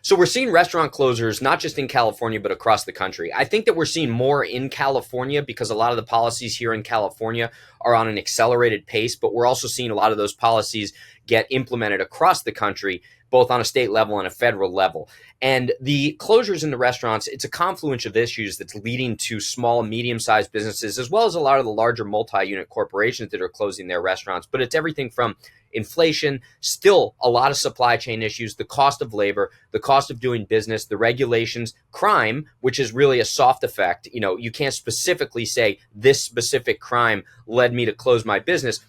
So we're seeing restaurant closures, not just in California, but across the country. I think that we're seeing more in California because a lot of the policies here in California are on an accelerated pace, but we're also seeing a lot of those policies get implemented across the country, both on a state level and a federal level. And the closures in the restaurants, it's a confluence of issues that's leading to small and medium-sized businesses, as well as a lot of the larger multi-unit corporations that are closing their restaurants. But it's everything from inflation, still a lot of supply chain issues, the cost of labor, the cost of doing business, the regulations, crime, which is really a soft effect. You know, you can't specifically say this specific crime led me to close my business.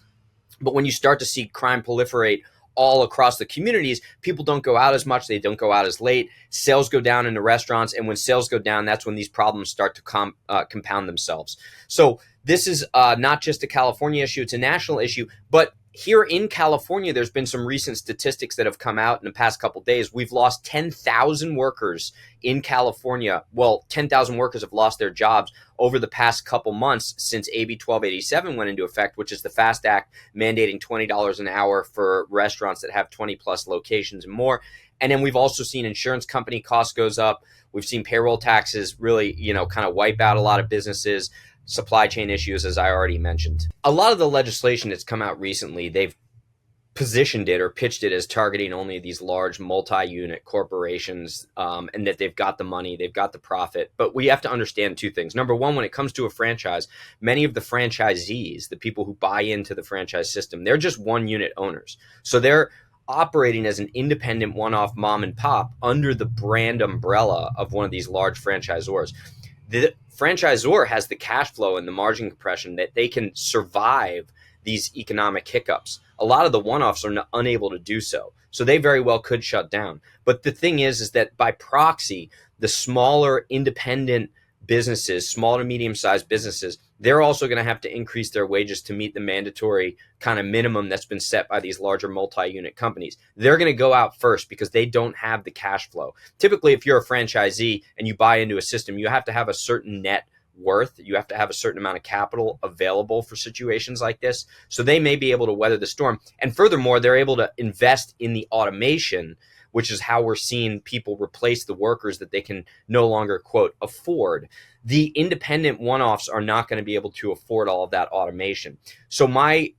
But when you start to see crime proliferate all across the communities, people don't go out as much, they don't go out as late, sales go down in the restaurants, and when sales go down, that's when these problems start to compound themselves. So this is not just a California issue, it's a national issue, but here in California, there's been some recent statistics that have come out in the past couple of days. We've lost 10,000 workers in California. Well, 10,000 workers have lost their jobs over the past couple months since AB 1287 went into effect, which is the FAST Act mandating $20 an hour for restaurants that have 20 plus locations and more. And then we've also seen insurance company costs goes up. We've seen payroll taxes really, kind of wipe out a lot of businesses. Supply chain issues, as I already mentioned. A lot of the legislation that's come out recently, they've positioned it or pitched it as targeting only these large multi-unit corporations, and that they've got the money, they've got the profit. But we have to understand two things. Number one, when it comes to a franchise, many of the franchisees, the people who buy into the franchise system, they're just one unit owners. So they're operating as an independent one-off mom and pop under the brand umbrella of one of these large franchisors. The franchisor has the cash flow and the margin compression that they can survive these economic hiccups. A lot of the one-offs are unable to do so. So they very well could shut down. But the thing is that by proxy, the smaller independent businesses, small to medium-sized businesses, they're also going to have to increase their wages to meet the mandatory kind of minimum that's been set by these larger multi-unit companies. They're going to go out first because they don't have the cash flow. Typically, if you're a franchisee and you buy into a system, you have to have a certain net worth. You have to have a certain amount of capital available for situations like this. So they may be able to weather the storm. And furthermore, they're able to invest in the automation, which is how we're seeing people replace the workers that they can no longer, quote, afford. The independent one-offs are not going to be able to afford all of that automation. So my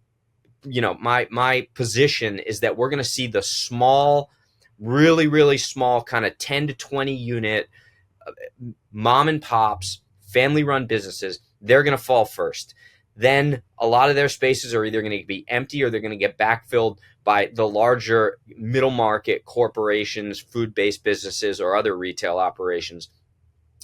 position is that we're going to see the small, really, really small kind of 10 to 20 unit mom and pops, family-run businesses. They're going to fall first. Then a lot of their spaces are either going to be empty or they're going to get backfilled by the larger middle market corporations, food-based businesses, or other retail operations.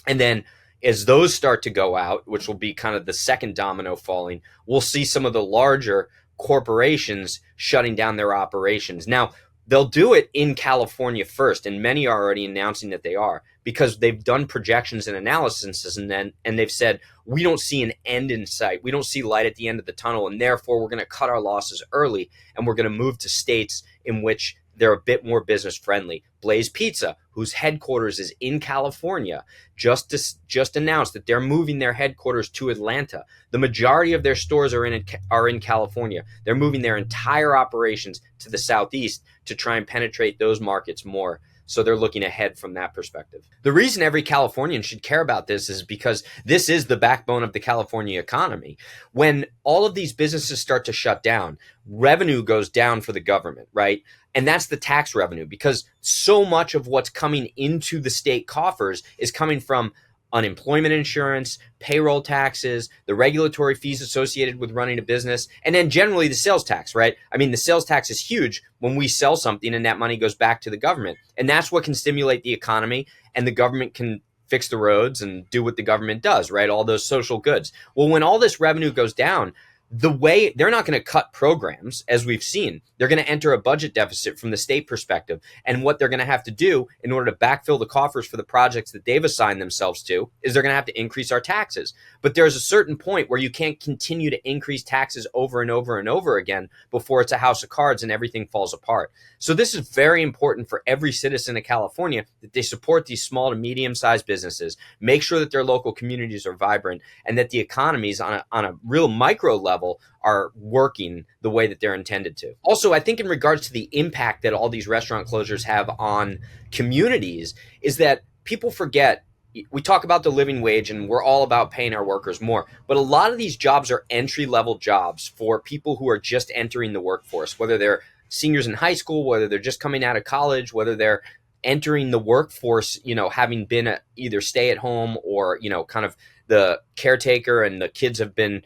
And then as those start to go out, which will be kind of the second domino falling, we'll see some of the larger corporations shutting down their operations. Now, they'll do it in California first, and many are already announcing that they are, because they've done projections and analysis, and they've said, we don't see an end in sight. We don't see light at the end of the tunnel, and therefore we're going to cut our losses early, and we're going to move to states in which they're a bit more business friendly. Blaze Pizza, whose headquarters is in California, just announced that they're moving their headquarters to Atlanta. The majority of their stores are in California. They're moving their entire operations to the Southeast to try and penetrate those markets more. So they're looking ahead from that perspective. The reason every Californian should care about this is because this is the backbone of the California economy. When all of these businesses start to shut down, revenue goes down for the government, right? And that's the tax revenue, because so much of what's coming into the state coffers is coming from unemployment insurance, payroll taxes, the regulatory fees associated with running a business, and then generally the sales tax, right? I mean, the sales tax is huge when we sell something and that money goes back to the government. And that's what can stimulate the economy, and the government can fix the roads and do what the government does, right? All those social goods. Well, when all this revenue goes down, the way they're not going to cut programs, as we've seen, they're going to enter a budget deficit from the state perspective. And what they're going to have to do in order to backfill the coffers for the projects that they've assigned themselves to is they're going to have to increase our taxes. But there's a certain point where you can't continue to increase taxes over and over and over again before it's a house of cards and everything falls apart. So this is very important for every citizen of California, that they support these small to medium-sized businesses, make sure that their local communities are vibrant, and that the economies on a real micro level level are working the way that they're intended to. Also, I think in regards to the impact that all these restaurant closures have on communities is that people forget. We talk about the living wage and we're all about paying our workers more, but a lot of these jobs are entry level jobs for people who are just entering the workforce, whether they're seniors in high school, whether they're just coming out of college, whether they're entering the workforce, having been either stay at home or, kind of the caretaker and the kids have been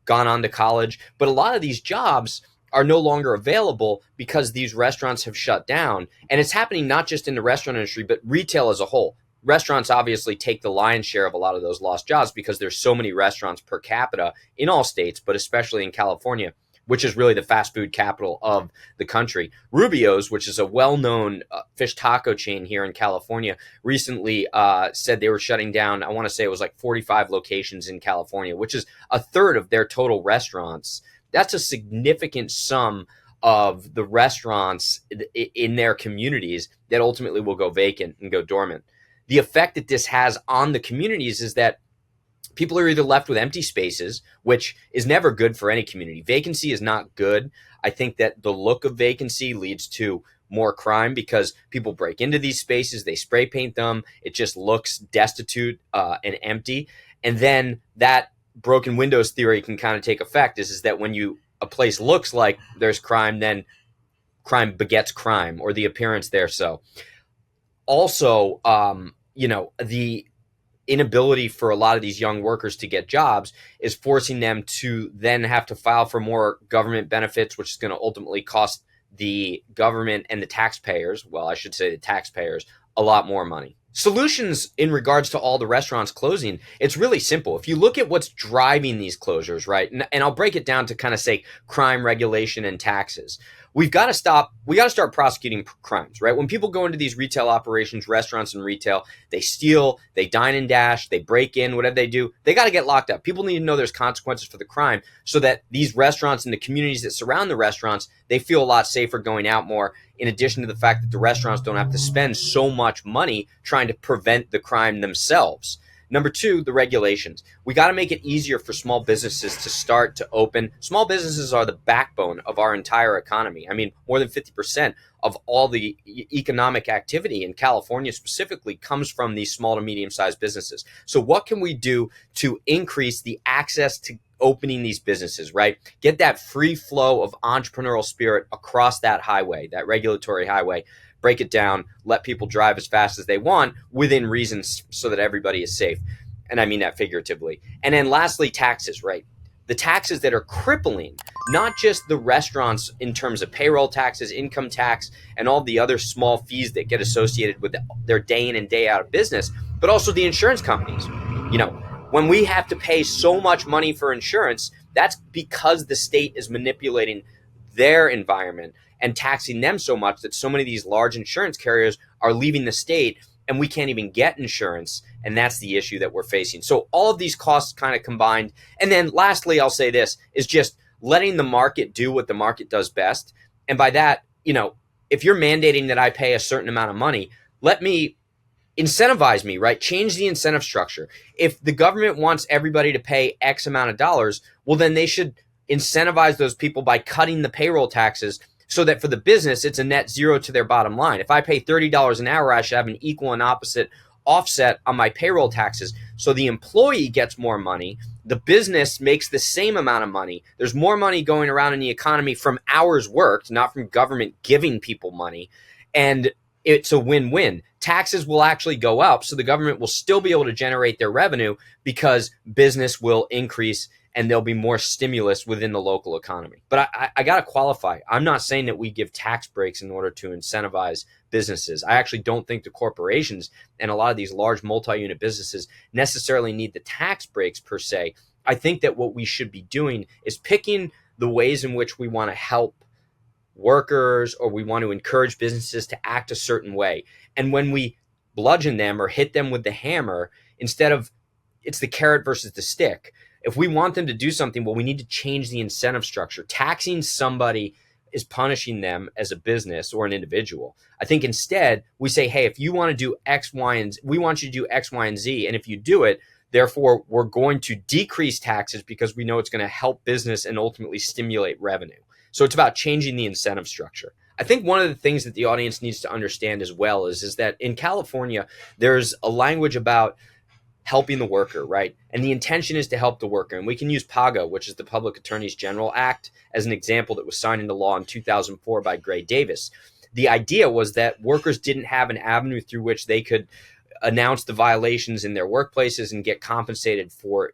gone on to college. But a lot of these jobs are no longer available because these restaurants have shut down. And it's happening not just in the restaurant industry, but retail as a whole. Restaurants obviously take the lion's share of a lot of those lost jobs because there's so many restaurants per capita in all states, but especially in California, which is really the fast food capital of the country. Rubio's, which is a well-known fish taco chain here in California, recently said they were shutting down, I want to say it was like 45 locations in California, which is a third of their total restaurants. That's a significant sum of the restaurants in their communities that ultimately will go vacant and go dormant. The effect that this has on the communities is that people are either left with empty spaces, which is never good for any community. Vacancy is not good. I think that the look of vacancy leads to more crime because people break into these spaces, they spray paint them, it just looks destitute and empty. And then that broken windows theory can kind of take effect is that when a place looks like there's crime, then crime begets crime, or the appearance there. So also, the inability for a lot of these young workers to get jobs is forcing them to then have to file for more government benefits, which is going to ultimately cost the government and the taxpayers, well, I should say the taxpayers, a lot more money. Solutions in regards to all the restaurants closing, it's really simple. If you look at what's driving these closures, right, and I'll break it down to kind of say crime, regulation, and taxes. We got to start prosecuting crimes, right? When people go into these retail operations, restaurants and retail, they steal, they dine and dash, they break in, whatever they do, they got to get locked up. People need to know there's consequences for the crime so that these restaurants and the communities that surround the restaurants, they feel a lot safer going out more, in addition to the fact that the restaurants don't have to spend so much money trying to prevent the crime themselves. Number two, the regulations. We got to make it easier for small businesses to start to open. Small businesses are the backbone of our entire economy. I mean, more than 50% of all the economic activity in California specifically comes from these small to medium-sized businesses. So what can we do to increase the access to opening these businesses, right? Get that free flow of entrepreneurial spirit across that highway, that regulatory highway. Break it down, let people drive as fast as they want within reason so that everybody is safe. And I mean that figuratively. And then lastly, taxes, right? The taxes that are crippling, not just the restaurants in terms of payroll taxes, income tax, and all the other small fees that get associated with their day in and day out of business, but also the insurance companies. When we have to pay so much money for insurance, that's because the state is manipulating their environment and taxing them so much that so many of these large insurance carriers are leaving the state and we can't even get insurance. And that's the issue that we're facing. So all of these costs kind of combined. And then lastly, I'll say this is just letting the market do what the market does best. And by that, if you're mandating that I pay a certain amount of money, let me incentivize me, right? Change the incentive structure. If the government wants everybody to pay X amount of dollars, well, then they should incentivize those people by cutting the payroll taxes so that for the business, it's a net zero to their bottom line. If I pay $30 an hour, I should have an equal and opposite offset on my payroll taxes. So the employee gets more money. The business makes the same amount of money. There's more money going around in the economy from hours worked, not from government giving people money. And it's a win-win. Taxes will actually go up, so the government will still be able to generate their revenue because business will increase and there'll be more stimulus within the local economy. But I got to qualify. I'm not saying that we give tax breaks in order to incentivize businesses. I actually don't think the corporations and a lot of these large multi-unit businesses necessarily need the tax breaks per se. I think that what we should be doing is picking the ways in which we want to help workers or we want to encourage businesses to act a certain way. And when we bludgeon them or hit them with the hammer, instead of it's the carrot versus the stick. If we want them to do something, well, we need to change the incentive structure. Taxing somebody is punishing them as a business or an individual. I think instead we say, hey, if you want to do X, Y, and Z, we want you to do X, Y, and Z. And if you do it, Therefore, we're going to decrease taxes because we know it's going to help business and ultimately stimulate revenue. So it's about changing the incentive structure. I think one of the things that the audience needs to understand as well is that in California, there's a language about helping the worker, right? And the intention is to help the worker. And we can use PAGA, which is the Public Attorneys General Act, as an example that was signed into law in 2004 by Gray Davis. The idea was that workers didn't have an avenue through which they could announce the violations in their workplaces and get compensated for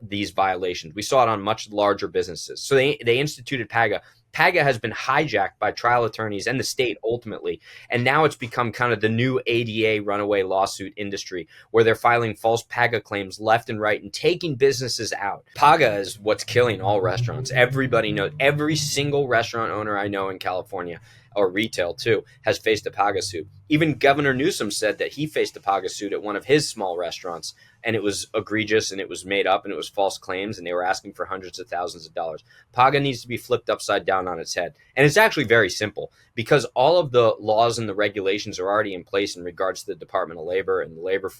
these violations. We saw it on much larger businesses. So they instituted PAGA. PAGA has been hijacked by trial attorneys and the state ultimately, and now it's become kind of the new ADA runaway lawsuit industry where they're filing false PAGA claims left and right and taking businesses out. PAGA is what's killing all restaurants. Everybody knows, every single restaurant owner I know in California, or retail too, has faced a PAGA suit. Even Governor Newsom said that he faced a PAGA suit at one of his small restaurants, and it was egregious and it was made up and it was false claims and they were asking for hundreds of thousands of dollars. PAGA needs to be flipped upside down on its head. And it's actually very simple because all of the laws and the regulations are already in place in regards to the Department of Labor and the labor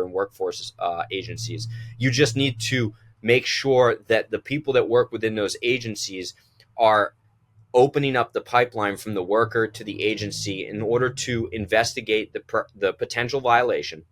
and workforce agencies. You just need to make sure that the people that work within those agencies are opening up the pipeline from the worker to the agency in order to investigate the potential violation.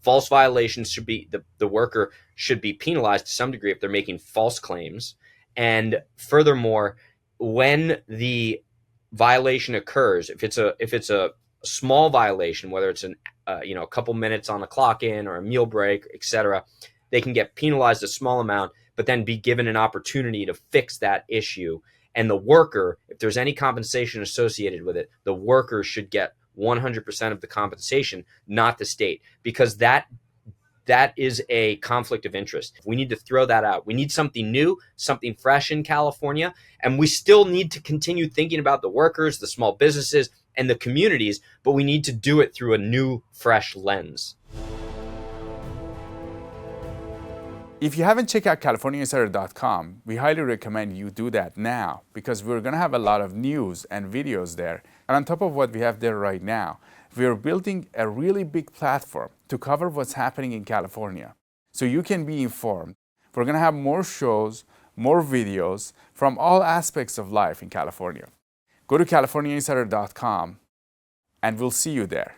False violations should be, the worker should be penalized to some degree if they're making false claims. And furthermore, when the violation occurs, if it's a small violation, whether it's a couple minutes on the clock in or a meal break, etc., they can get penalized a small amount, but then be given an opportunity to fix that issue. And the worker, if there's any compensation associated with it, the worker should get 100% of the compensation, not the state, because that is a conflict of interest. We need to throw that out. We need something new, something fresh in California, and we still need to continue thinking about the workers, the small businesses, and the communities, but we need to do it through a new, fresh lens. If you haven't checked out CaliforniaInsider.com, we highly recommend you do that now because we're going to have a lot of news and videos there. And on top of what we have there right now, we are building a really big platform to cover what's happening in California so you can be informed. We're going to have more shows, more videos from all aspects of life in California. Go to CaliforniaInsider.com and we'll see you there.